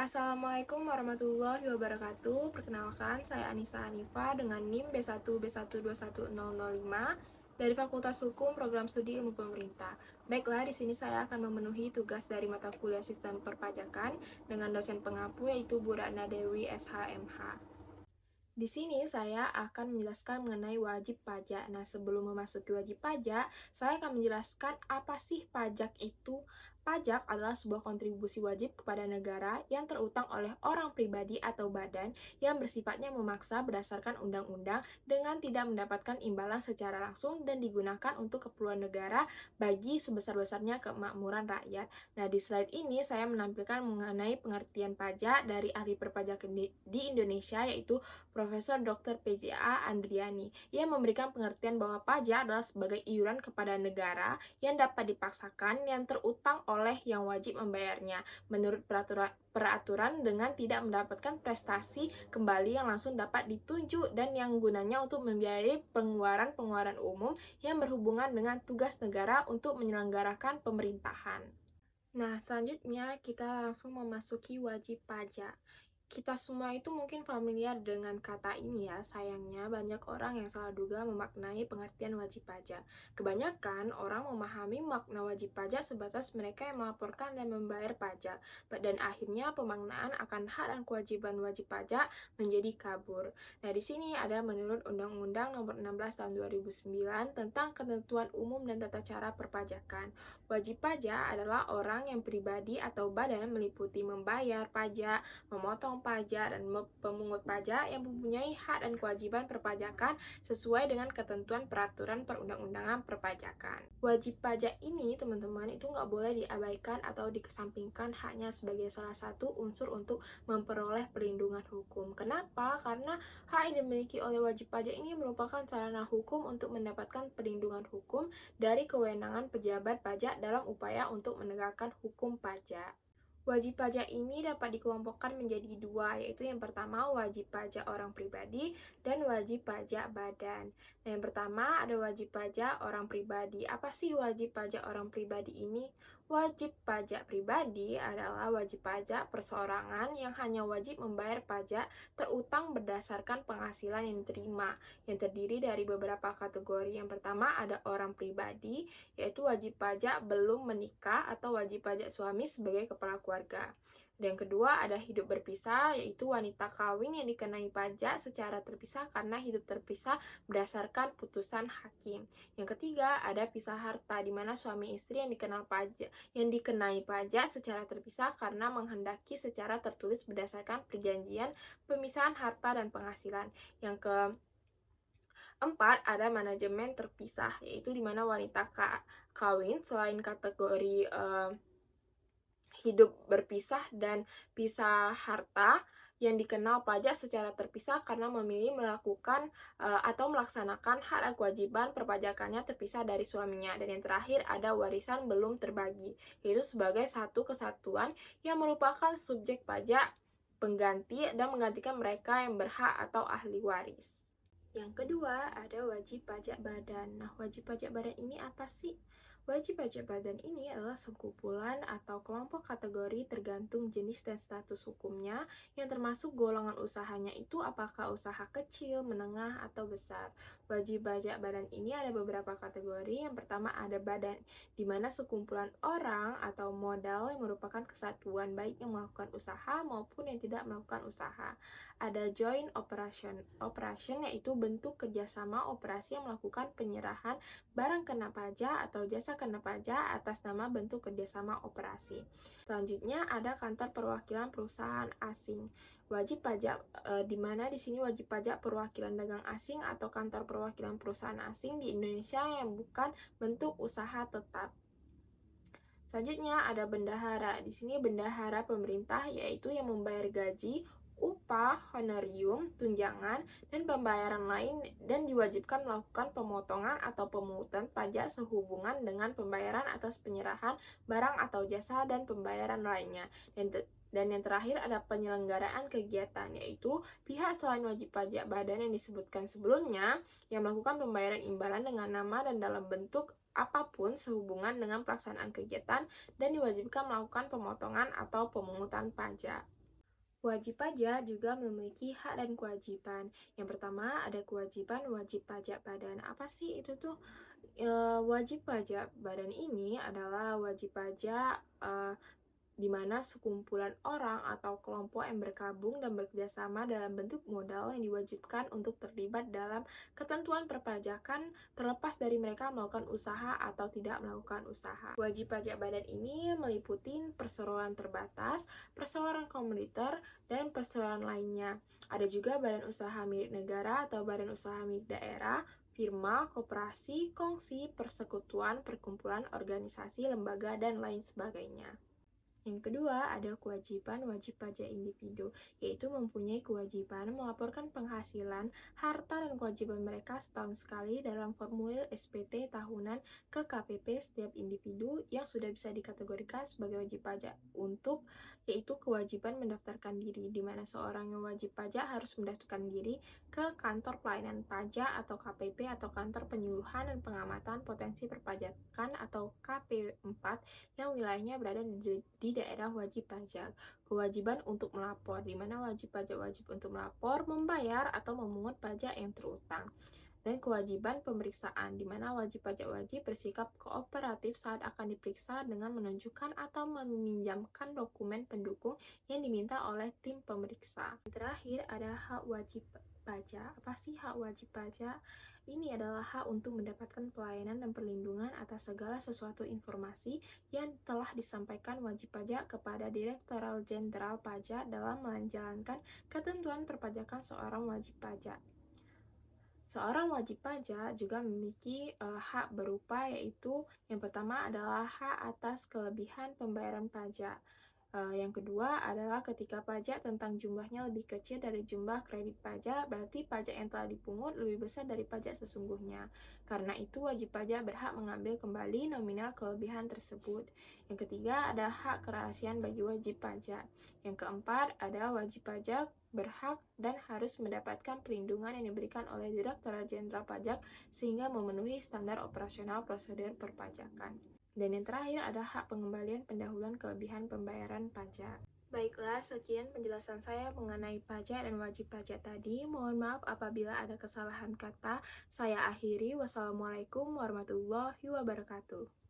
Assalamualaikum warahmatullahi wabarakatuh. Perkenalkan, saya Anissa Hanifa dengan NIM B1B121005 dari Fakultas Hukum Program Studi Ilmu Pemerintah. Baiklah, di sini saya akan memenuhi tugas dari mata kuliah Sistem Perpajakan dengan dosen pengampu yaitu Bu Ratna Dewi SHMH. Di sini saya akan menjelaskan mengenai wajib pajak. Nah, sebelum memasuki wajib pajak, saya akan menjelaskan apa sih pajak itu. Pajak adalah sebuah kontribusi wajib kepada negara yang terutang oleh orang pribadi atau badan yang bersifatnya memaksa berdasarkan undang-undang dengan tidak mendapatkan imbalan secara langsung dan digunakan untuk keperluan negara bagi sebesar-besarnya kemakmuran rakyat. Nah, di slide ini saya menampilkan mengenai pengertian pajak dari ahli perpajakan di Indonesia, yaitu Profesor Dr. PJA Andriani, yang memberikan pengertian bahwa pajak adalah sebagai iuran kepada negara yang dapat dipaksakan yang terutang oleh yang wajib membayarnya menurut peraturan dengan tidak mendapatkan prestasi kembali yang langsung dapat ditunjuk dan yang gunanya untuk membiayai pengeluaran-pengeluaran umum yang berhubungan dengan tugas negara untuk menyelenggarakan pemerintahan. Nah, selanjutnya kita langsung memasuki wajib pajak. Kita semua itu mungkin familiar dengan kata ini ya, sayangnya banyak orang yang salah duga memaknai pengertian wajib pajak. Kebanyakan orang memahami makna wajib pajak sebatas mereka yang melaporkan dan membayar pajak, dan akhirnya pemaknaan akan hak dan kewajiban wajib pajak menjadi kabur. Nah, di sini ada menurut Undang-Undang Nomor 16 Tahun 2009 tentang Ketentuan Umum dan Tata Cara Perpajakan. Wajib pajak adalah orang yang pribadi atau badan meliputi membayar pajak, memotong pajak, dan pemungut pajak yang mempunyai hak dan kewajiban perpajakan sesuai dengan ketentuan peraturan perundang-undangan perpajakan. Wajib pajak ini, teman-teman, itu nggak boleh diabaikan atau dikesampingkan hanya sebagai salah satu unsur untuk memperoleh perlindungan hukum. Kenapa? Karena hak yang dimiliki oleh wajib pajak ini merupakan sarana hukum untuk mendapatkan perlindungan hukum dari kewenangan pejabat pajak dalam upaya untuk menegakkan hukum pajak. Wajib pajak ini dapat dikelompokkan menjadi dua, yaitu yang pertama wajib pajak orang pribadi dan wajib pajak badan. Nah, yang pertama ada wajib pajak orang pribadi. Apa sih wajib pajak orang pribadi ini? Wajib pajak pribadi adalah wajib pajak perseorangan yang hanya wajib membayar pajak terutang berdasarkan penghasilan yang diterima, yang terdiri dari beberapa kategori. Yang pertama ada orang pribadi, yaitu wajib pajak belum menikah atau wajib pajak suami sebagai kepala keluarga. Dan yang kedua ada hidup berpisah, yaitu wanita kawin yang dikenai pajak secara terpisah karena hidup terpisah berdasarkan putusan hakim. Yang ketiga ada pisah harta, di mana suami istri yang dikenai pajak secara terpisah karena menghendaki secara tertulis berdasarkan perjanjian pemisahan harta dan penghasilan. Yang keempat ada manajemen terpisah, yaitu di mana wanita kawin selain kategori hidup berpisah dan pisah harta yang dikenal pajak secara terpisah karena memilih melakukan atau melaksanakan hak dan kewajiban perpajakannya terpisah dari suaminya. Dan yang terakhir ada warisan belum terbagi, yaitu sebagai satu kesatuan yang merupakan subjek pajak pengganti dan menggantikan mereka yang berhak atau ahli waris. Yang kedua ada wajib pajak badan. Nah, wajib pajak badan ini apa sih? Wajib pajak badan ini adalah sekumpulan atau kelompok kategori tergantung jenis dan status hukumnya yang termasuk golongan usahanya itu apakah usaha kecil, menengah, atau besar. Wajib pajak badan ini ada beberapa kategori. Yang pertama ada badan, di mana sekumpulan orang atau modal yang merupakan kesatuan baik yang melakukan usaha maupun yang tidak melakukan usaha. Ada joint operation yaitu bentuk kerjasama operasi yang melakukan penyerahan barang kena pajak atau jasa kena pajak atas nama bentuk kerjasama operasi. Selanjutnya ada kantor perwakilan perusahaan asing. Wajib pajak di mana di sini wajib pajak perwakilan dagang asing atau kantor perwakilan perusahaan asing di Indonesia yang bukan bentuk usaha tetap. Selanjutnya ada bendahara. Di sini bendahara pemerintah yaitu yang membayar gaji, upah, honorium, tunjangan, dan pembayaran lain dan diwajibkan melakukan pemotongan atau pemungutan pajak sehubungan dengan pembayaran atas penyerahan barang atau jasa dan pembayaran lainnya. Dan yang terakhir ada penyelenggaraan kegiatan, yaitu pihak selain wajib pajak badan yang disebutkan sebelumnya yang melakukan pembayaran imbalan dengan nama dan dalam bentuk apapun sehubungan dengan pelaksanaan kegiatan dan diwajibkan melakukan pemotongan atau pemungutan pajak. Wajib pajak juga memiliki hak dan kewajiban. Yang pertama ada kewajiban wajib pajak badan. Apa sih itu tuh? Wajib pajak badan ini adalah wajib pajak di mana sekumpulan orang atau kelompok yang bergabung dan bekerjasama dalam bentuk modal yang diwajibkan untuk terlibat dalam ketentuan perpajakan terlepas dari mereka melakukan usaha atau tidak melakukan usaha. Wajib pajak badan ini meliputi perseroan terbatas, perseroan komunitar, dan perseroan lainnya. Ada juga badan usaha milik negara atau badan usaha milik daerah, firma, koperasi, kongsi, persekutuan, perkumpulan, organisasi, lembaga, dan lain sebagainya. Yang kedua, ada kewajiban wajib pajak individu, yaitu mempunyai kewajiban melaporkan penghasilan, harta, dan kewajiban mereka setahun sekali dalam formulir SPT tahunan ke KPP setiap individu yang sudah bisa dikategorikan sebagai wajib pajak untuk, yaitu kewajiban mendaftarkan diri, di mana seorang yang wajib pajak harus mendaftarkan diri ke kantor pelayanan pajak atau KPP atau kantor penyuluhan dan pengamatan potensi perpajakan atau KP4 yang wilayahnya berada di daerah wajib pajak. Kewajiban untuk melapor, di mana wajib pajak wajib untuk melapor, membayar, atau memungut pajak yang terutang. Dan kewajiban pemeriksaan, di mana wajib pajak wajib bersikap kooperatif saat akan diperiksa dengan menunjukkan atau meminjamkan dokumen pendukung yang diminta oleh tim pemeriksa. Terakhir, ada hak wajib pajak. Apa sih hak wajib pajak? Ini adalah hak untuk mendapatkan pelayanan dan perlindungan atas segala sesuatu informasi yang telah disampaikan wajib pajak kepada Direktorat Jenderal Pajak dalam menjalankan ketentuan perpajakan seorang wajib pajak. Seorang wajib pajak juga memiliki hak berupa, yaitu yang pertama adalah hak atas kelebihan pembayaran pajak. Yang kedua adalah ketika pajak tentang jumlahnya lebih kecil dari jumlah kredit pajak, berarti pajak yang telah dipungut lebih besar dari pajak sesungguhnya. Karena itu, wajib pajak berhak mengambil kembali nominal kelebihan tersebut. Yang ketiga, ada hak kerahasiaan bagi wajib pajak. Yang keempat, ada wajib pajak berhak dan harus mendapatkan perlindungan yang diberikan oleh Direktorat Jenderal Pajak sehingga memenuhi standar operasional prosedur perpajakan. Dan yang terakhir ada hak pengembalian pendahuluan kelebihan pembayaran pajak. Baiklah, sekian penjelasan saya mengenai pajak dan wajib pajak tadi. Mohon maaf apabila ada kesalahan kata. Saya akhiri. Wassalamualaikum warahmatullahi wabarakatuh.